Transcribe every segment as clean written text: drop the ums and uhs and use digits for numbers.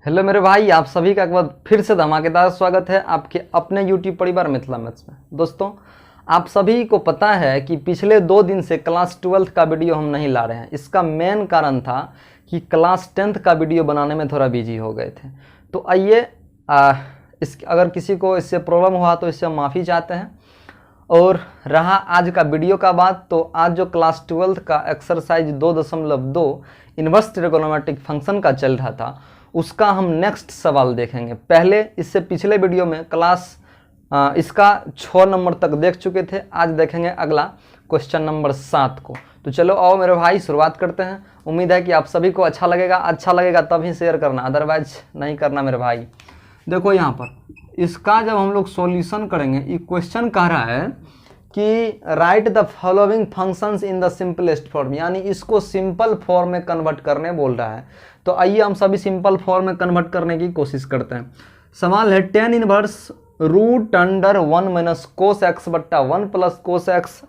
Hello मेरे भाई, आप सभी का एक बार फिर से धमाकेदार स्वागत है आपके अपने यूट्यूब परिवार मिथिला मैथ्स में। दोस्तों, आप सभी को पता है कि पिछले 2 दिन से क्लास 12th का वीडियो हम नहीं ला रहे हैं। इसका मेन कारण था कि क्लास 10th का वीडियो बनाने में थोड़ा बिजी हो गए थे। तो आइए, अगर किसी को इससे प्रॉब्लम हुआ तो इससे हम माफ़ी चाहते हैं। और रहा आज का वीडियो का बात, तो आज जो क्लास 12th का एक्सरसाइज 2.2 इन्वर्स ट्रिगोनोमेट्रिक फंक्शन का चल रहा था, उसका हम नेक्स्ट सवाल देखेंगे। पहले इससे पिछले वीडियो में इसका 6 नंबर तक देख चुके थे। आज देखेंगे अगला क्वेश्चन नंबर 7 को। तो चलो आओ मेरे भाई, शुरुआत करते हैं। उम्मीद है कि आप सभी को अच्छा लगेगा तब ही शेयर करना, अदरवाइज नहीं करना मेरे भाई। देखो यहाँ पर इसका जब हम लोग सॉल्यूशन करेंगे, ये क्वेश्चन कह रहा है कि right the following functions in the simplest form, यानी इसको सिंपल फॉर्म में कन्वर्ट करने बोल रहा है। तो आइए हम सभी सिंपल फॉर्म में कन्वर्ट करने की कोशिश करते हैं। सवाल है tan inverse root under 1 minus cos x बट्टा 1 प्लस कोस एक्स,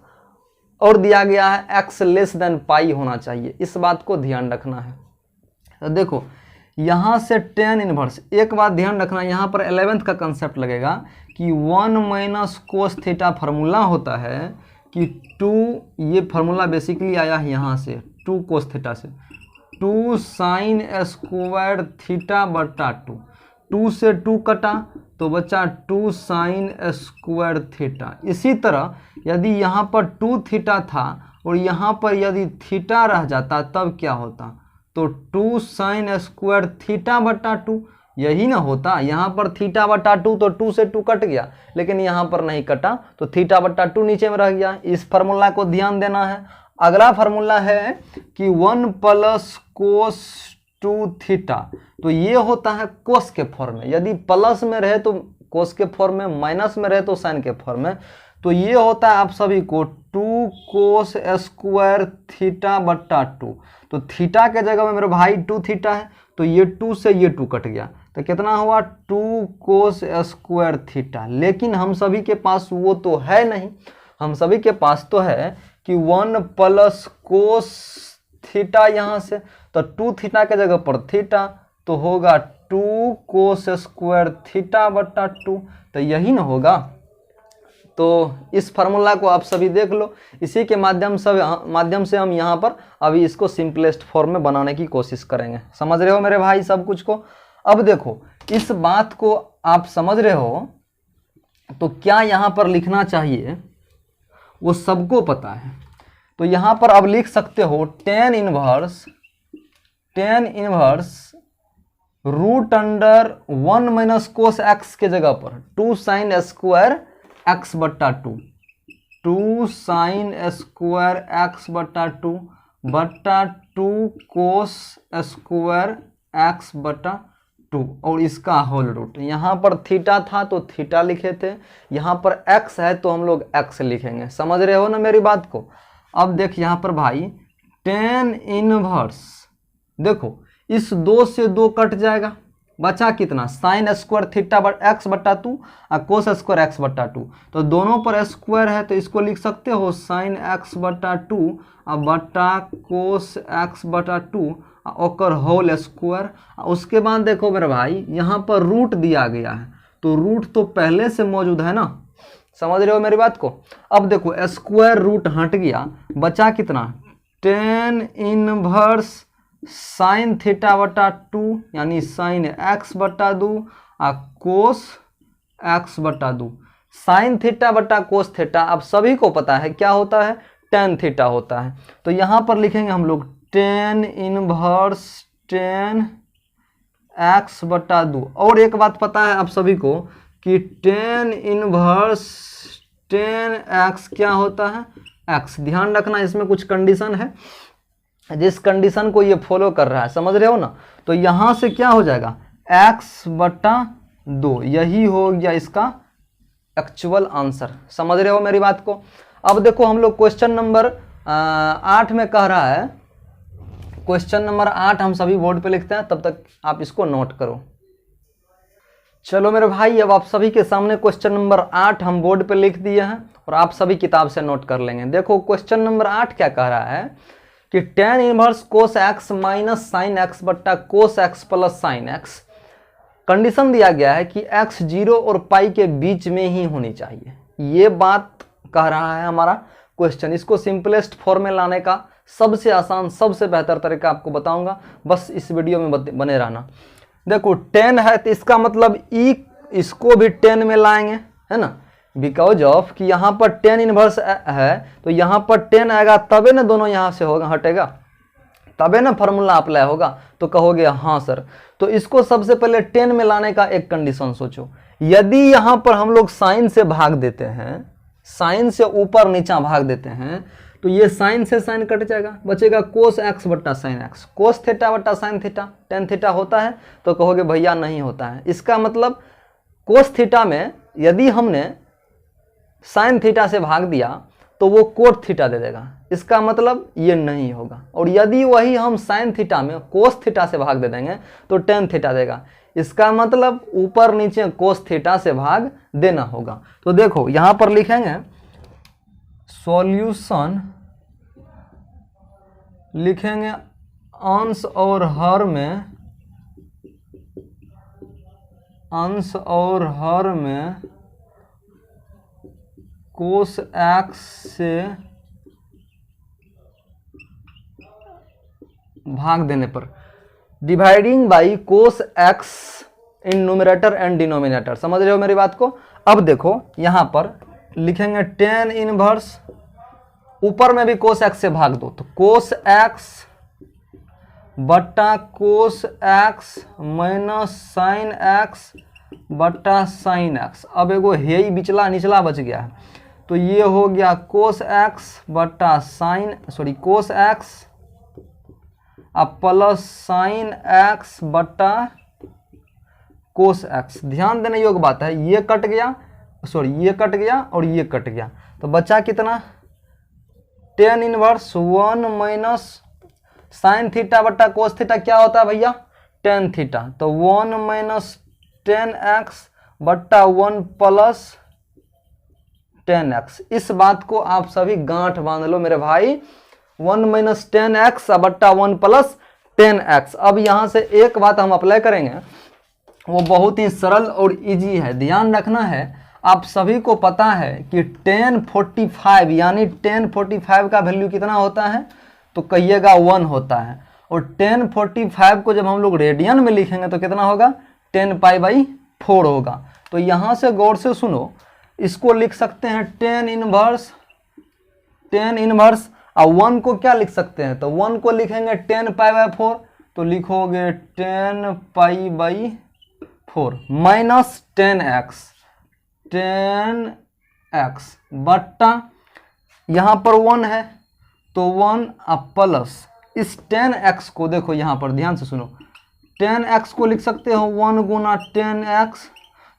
और दिया गया है x लेस देन पाई होना चाहिए। इस बात को ध्यान रखना है। तो देखो यहाँ से tan इनवर्स, एक बात ध्यान रखना, यहाँ पर 11th का कंसेप्ट लगेगा कि 1 माइनस कोस थीटा फार्मूला होता है कि 2, ये फार्मूला बेसिकली आया है यहाँ से 2 कोस थीटा से, 2 साइन स्क्वायर थीटा बट्टा 2, 2 से 2 कटा तो बचा 2 साइन स्क्वायर थीटा। इसी तरह यदि यहाँ पर 2 थीटा था और यहाँ पर यदि थीटा रह जाता तब क्या होता, तो 2 साइन स्क्वायर थीटा बट्टा 2, यही ना होता। यहाँ पर थीटा बट्टा 2 तो 2 से 2 कट गया, लेकिन यहाँ पर नहीं कटा तो थीटा बट्टा 2 नीचे में रह गया। इस फार्मूला को ध्यान देना है। अगला फार्मूला है कि 1 प्लस कोस 2 थीटा, तो ये होता है कोस के फॉर्म में। यदि प्लस में रहे तो कोस के फॉर्म में, माइनस में रहे तो साइन के फॉर्म में। तो ये होता है आप सभी को 2 कोस स्क्वायर थीटा बट्टा 2। तो थीटा के जगह में मेरे भाई 2 थीटा है, तो ये 2 से ये 2 कट गया, तो कितना हुआ 2 कोस स्क्वायर थीटा। लेकिन हम सभी के पास वो तो है नहीं, हम सभी के पास तो है कि 1 प्लस कोस थीटा यहाँ से, तो 2 थीटा के जगह पर थीटा, तो होगा 2 कोस स्क्वायर थीटा बट्टा 2, तो यही ना होगा। तो इस फार्मूला को आप सभी देख लो। इसी के माध्यम से हम यहाँ पर अभी इसको सिंपलेस्ट फॉर्म में बनाने की कोशिश करेंगे। समझ रहे हो मेरे भाई सब कुछ को। अब देखो, इस बात को आप समझ रहे हो तो क्या यहाँ पर लिखना चाहिए वो सबको पता है। तो यहाँ पर अब लिख सकते हो tan inverse root under 1 minus cos x के जगह पर 2 साइन स्क्वायर एक्स बट्टा 2, 2 साइन स्क्वायर एक्स बट्टा 2 बट्टा 2 कोस स्क्वायर एक्स बट्टा 2, और इसका होल रूट। यहाँ पर थीटा था तो थीटा लिखे थे, यहाँ पर x है तो हम लोग x लिखेंगे। समझ रहे हो ना मेरी बात को। अब देख यहाँ पर भाई tan इनवर्स, देखो इस 2 से 2 कट जाएगा, बचा कितना साइन स्क्वायर थीटा एक्स बट्टा 2 और कोस स्क्वायर एक्स बट्टा 2, तो दोनों पर स्क्वायर है तो इसको लिख सकते हो साइन एक्स बट्टा 2 और बट्टा कोस एक्स बट्टा 2 और होल स्क्वायर। उसके बाद देखो मेरे भाई यहाँ पर रूट दिया गया है, तो रूट तो पहले से मौजूद है ना। समझ रहे हो मेरी बात को। अब देखो स्क्वायर रूट हट गया, बचा कितना tan इनवर्स साइन थीटा बटा 2 यानी साइन एक्स बटा 2 और कोस एक्स बटा 2। साइन थीटा बटा कोस थीटा आप सभी को पता है क्या होता है, tan थीटा होता है। तो यहाँ पर लिखेंगे हम लोग tan इनवर्स tan एक्स बटा 2। और एक बात पता है आप सभी को कि tan इनवर्स tan एक्स क्या होता है, x। ध्यान रखना, इसमें कुछ कंडीशन है, जिस कंडीशन को ये फॉलो कर रहा है, समझ रहे हो ना। तो यहाँ से क्या हो जाएगा x बटा 2, यही हो गया इसका एक्चुअल आंसर। समझ रहे हो मेरी बात को। अब देखो हम लोग क्वेश्चन नंबर 8 में कह रहा है, क्वेश्चन नंबर 8 हम सभी बोर्ड पे लिखते हैं, तब तक आप इसको नोट करो। चलो मेरे भाई, अब आप सभी के सामने क्वेश्चन नंबर 8 हम बोर्ड पे लिख दिए हैं और आप सभी किताब से नोट कर लेंगे। देखो क्वेश्चन नंबर 8 क्या कह रहा है कि tan inverse cos x minus sine x बट्टा cos x plus sine x condition दिया गया है कि x 0 और पाई के बीच में ही होनी चाहिए। ये बात कह रहा है हमारा क्वेश्चन। इसको सिंपलेस्ट फॉर्म में लाने का सबसे आसान सबसे बेहतर तरीका आपको बताऊंगा, बस इस वीडियो में बने रहना। देखो 10 है तो इसका मतलब ई इसको भी 10 में लाएंगे, है ना, बिकॉज ऑफ कि यहाँ पर 10 इनवर्स है तो यहाँ पर 10 आएगा तबे ना दोनों यहाँ से होगा हटेगा, तबे ना फार्मूला अप्लाई होगा। तो कहोगे हाँ सर। तो इसको सबसे पहले 10 में लाने का एक कंडीशन सोचो। यदि यहाँ पर हम लोग साइन से भाग देते हैं, साइन से ऊपर नीचा भाग देते हैं, तो ये साइन से साइन कट जाएगा, बचेगा कोस एक्स बट्टा साइन एक्स। कोस थीटा बट्टा साइन थीटा, टेन थीटा होता है? तो कहोगे भैया नहीं होता है। इसका मतलब कोस थीटा में यदि हमने साइन थीटा से भाग दिया तो वो कोट थीटा दे देगा, इसका मतलब ये नहीं होगा। और यदि वही हम साइन थीटा में कोस थीटा से भाग दे देंगे तो टेन थीटा देगा, इसका मतलब ऊपर नीचे कोस थीटा से भाग देना होगा। तो देखो यहाँ पर लिखेंगे सॉल्यूशन, लिखेंगे अंश और हर में, अंश और हर में कोस एक्स से भाग देने पर, dividing by cos x in numerator and denominator. समझ रहे हो मेरी बात को? अब देखो यहां पर लिखेंगे 10 इनवर्स, ऊपर में भी कोस एक्स से भाग दो तो कोस एक्स बट्टा cos x minus sine x बट्टा साइन एक्स। अब एगो हे बिचला निचला बच गया है, तो ये हो गया कोस एक्स बट्टा साइन कोस एक्स अब प्लस साइन एक्स बट्टा कोस एक्स। ध्यान देने योग्य बात है, ये कट गया, ये कट गया और ये कट गया, तो बचा कितना 10 इनवर्स 1 माइनस साइन थीटा बट्टा कोस थीटा क्या होता है भैया 10 थीटा, तो 1 माइनस 10x बट्टा 1 प्लस 10x। इस बात को आप सभी गांठ बांध लो मेरे भाई, 1 माइनस 10x बट्टा 1 प्लस 10x। अब यहां से एक बात हम अप्लाई करेंगे, वो बहुत ही सरल और इजी है, ध्यान रखना है। आप सभी को पता है कि 1045 यानी 1045 का वैल्यू कितना होता है, तो कहिएगा 1 होता है। और 1045 को जब हम लोग रेडियन में लिखेंगे तो कितना होगा 10 पाई बाई 4 होगा। तो यहाँ से गौर से सुनो, इसको लिख सकते हैं 10 इनवर्स और 1 को क्या लिख सकते हैं, तो 1 को लिखेंगे 10 पाई बाई 4, तो लिखोगे 10 पाई बाई 4 माइनस 10x बट्टा यहाँ पर 1 है तो 1 प्लस इस 10x को, देखो यहाँ पर ध्यान से सुनो, 10x को लिख सकते हो 1 गुना 10x।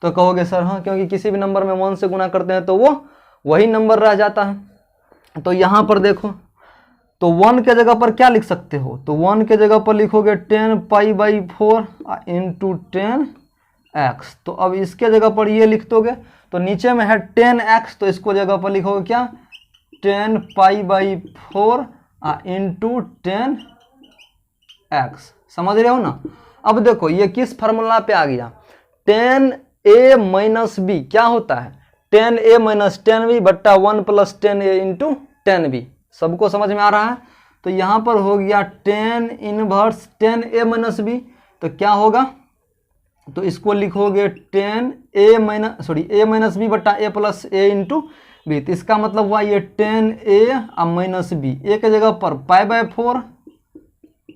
तो कहोगे सर हाँ, क्योंकि किसी भी नंबर में 1 से गुना करते हैं तो वो वही नंबर रह जाता है। तो यहाँ पर देखो, तो 1 के जगह पर क्या लिख सकते हो, तो 1 के जगह पर लिखोगे 10 पाई बाई 4 इंटू 10x। तो अब इसके जगह पर ये लिख दोगे, तो नीचे में है 10x, तो इसको जगह पर लिखोगे क्या 10 पाई बाई 4 इंटू 10x। समझ रहे हो ना? अब देखो ये किस फार्मूला पे आ गया, 10a माइनस बी क्या होता है 10a माइनस 10b बट्टा 1 प्लस 10a इंटू 10b। सबको समझ में आ रहा है? तो यहाँ पर हो गया 10 इनवर्स 10a माइनस बी, तो क्या होगा, तो इसको लिखोगे 10a माइनस बी बट्टा a plus a into b. तो इसका मतलब हुआ ये 10a माइनस बी, ए के जगह पर पाई बाय 4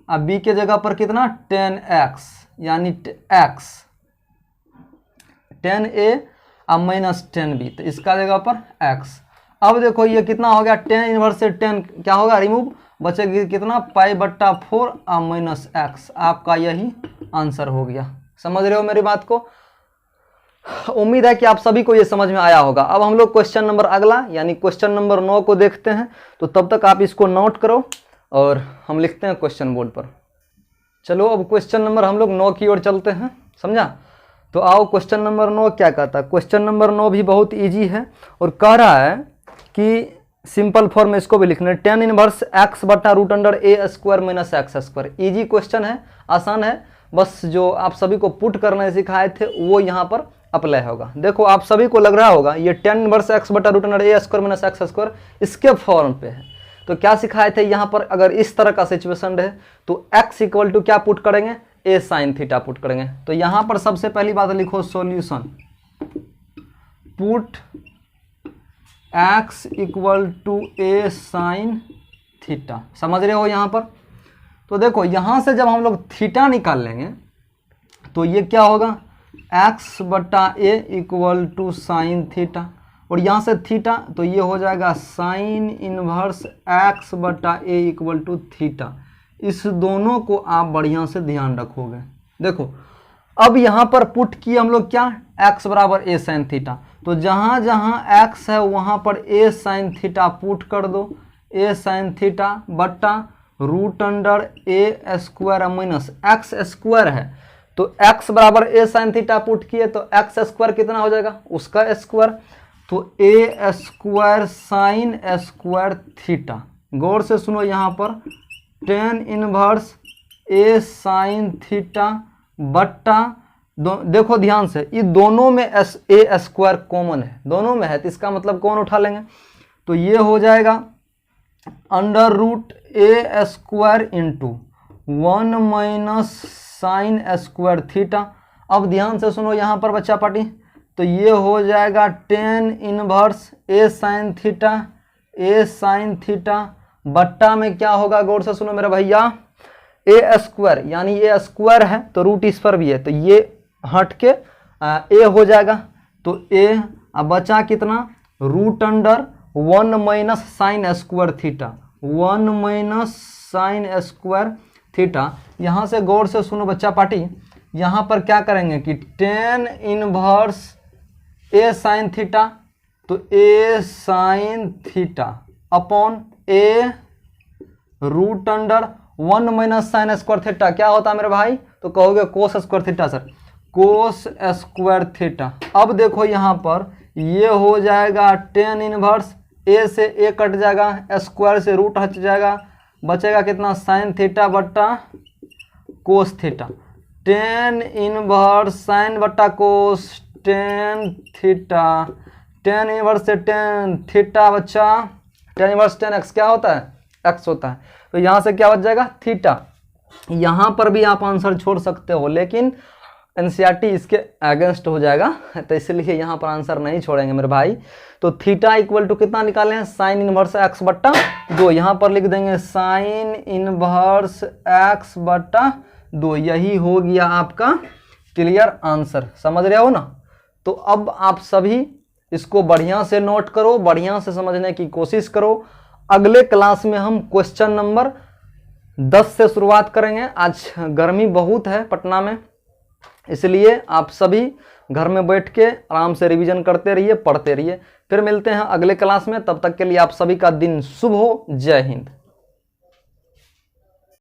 और बी के जगह पर कितना 10x यानी x 10a माइनस 10b, तो इसका जगह पर x। अब देखो ये कितना हो गया 10 इनवर्स से 10 क्या होगा रिमूव, बचेगा कितना पाई बट्टा 4 माइनस x। आपका यही आंसर हो गया। समझ रहे हो मेरी बात को? उम्मीद है कि आप सभी को ये समझ में आया होगा। अब हम लोग क्वेश्चन नंबर अगला यानी क्वेश्चन नंबर 9 को देखते हैं, तो तब तक आप इसको नोट करो और हम लिखते हैं क्वेश्चन बोर्ड पर। चलो अब क्वेश्चन नंबर हम लोग 9 की ओर चलते हैं, समझा? तो आओ क्वेश्चन नंबर 9 क्या कहता है। क्वेश्चन नंबर 9 भी बहुत ईजी है और कह रहा है कि सिंपल फॉर्म में इसको भी लिखना है 10 इनवर्स x बटा root under a square minus x square. Easy question है, आसान है, बस जो आप सभी को पुट करने सिखाए थे वो यहाँ पर अप्लाई होगा। देखो आप सभी को लग रहा होगा ये tan इनवर्स x बटा रूट अंडर ए स्क्वायर माइनस एक्स स्क्वायर इसके फॉर्म पे है। तो क्या सिखाए थे यहाँ पर, अगर इस तरह का सिचुएशन रहे तो x इक्वल टू क्या पुट करेंगे, a साइन थीटा पुट करेंगे। तो यहाँ पर सबसे पहली बात लिखो solution put x equal to a sine theta, समझ रहे हो यहाँ पर। तो देखो यहाँ से जब हम लोग थीटा निकाल लेंगे तो ये क्या होगा, x बटा a equal to sine theta, और यहाँ से थीटा तो ये हो जाएगा साइन इनवर्स x बटा a इक्वल टू थीटा। इस दोनों को आप बढ़िया से ध्यान रखोगे। देखो अब यहाँ पर पुट किए हम लोग क्या, x बराबर a साइन थीटा, तो जहाँ जहाँ x है वहाँ पर a साइन थीटा पुट कर दो, a साइन थीटा बटा root under a square minus x square है तो x बराबर a साइन थीटा पुट किए तो x स्क्वायर कितना हो जाएगा, उसका स्क्वायर, तो a square sine square theta. गौर से सुनो यहाँ पर tan inverse a sine theta बट्टा देखो ध्यान से, ये दोनों में a स्क्वायर कॉमन है, दोनों में है, तो इसका मतलब कौन उठा लेंगे, तो ये हो जाएगा under root a square into 1 minus sine square theta. अब ध्यान से सुनो यहाँ पर बच्चा पार्टी, तो ये हो जाएगा tan inverse a sine theta बट्टा में क्या होगा, गौर से सुनो मेरे भैया, a स्क्वायर, यानी a स्क्वायर है तो रूट इस पर भी है तो ये हट के a हो जाएगा, तो a अब बचा कितना, root under 1 minus sine square theta, 1 minus sine square theta. यहाँ से गौर से सुनो बच्चा पार्टी, यहाँ पर क्या करेंगे कि tan inverse a sine theta, तो a sine theta upon a root under 1 minus sine square theta क्या होता है मेरे भाई, तो कहोगे cos square theta sir, cos square theta. अब देखो यहाँ पर ये हो जाएगा tan इनवर्स a से a कट जाएगा, स्क्वायर से रूट हट जाएगा, बचेगा कितना, साइन थीटा बट्टा कोस थीटा, tan इनवर्स साइन बट्टा cos tan theta, tan inverse से tan थीटा बच्चा, tan इनवर्स tan x क्या होता है, x होता है, तो यहाँ से क्या बच जाएगा थीटा। यहाँ पर भी आप आंसर छोड़ सकते हो लेकिन एनसीईआरटी इसके अगेंस्ट हो जाएगा, तो इसलिए यहाँ पर आंसर नहीं छोड़ेंगे मेरे भाई। तो थीटा इक्वल टू कितना निकाले हैं, साइन इनवर्स x बट्टा 2, यहाँ पर लिख देंगे साइन इनवर्स x बट्टा 2, यही हो गया आपका क्लियर आंसर, समझ रहे हो ना। तो अब आप सभी इसको बढ़िया से नोट करो, बढ़िया से समझने की कोशिश करो। अगले क्लास में हम क्वेश्चन नंबर 10 से शुरुआत करेंगे। आज गर्मी बहुत है पटना में, इसलिए आप सभी घर में बैठ के आराम से रिवीजन करते रहिए, पढ़ते रहिए। फिर मिलते हैं अगले क्लास में, तब तक के लिए आप सभी का दिन शुभ हो। जय हिंद।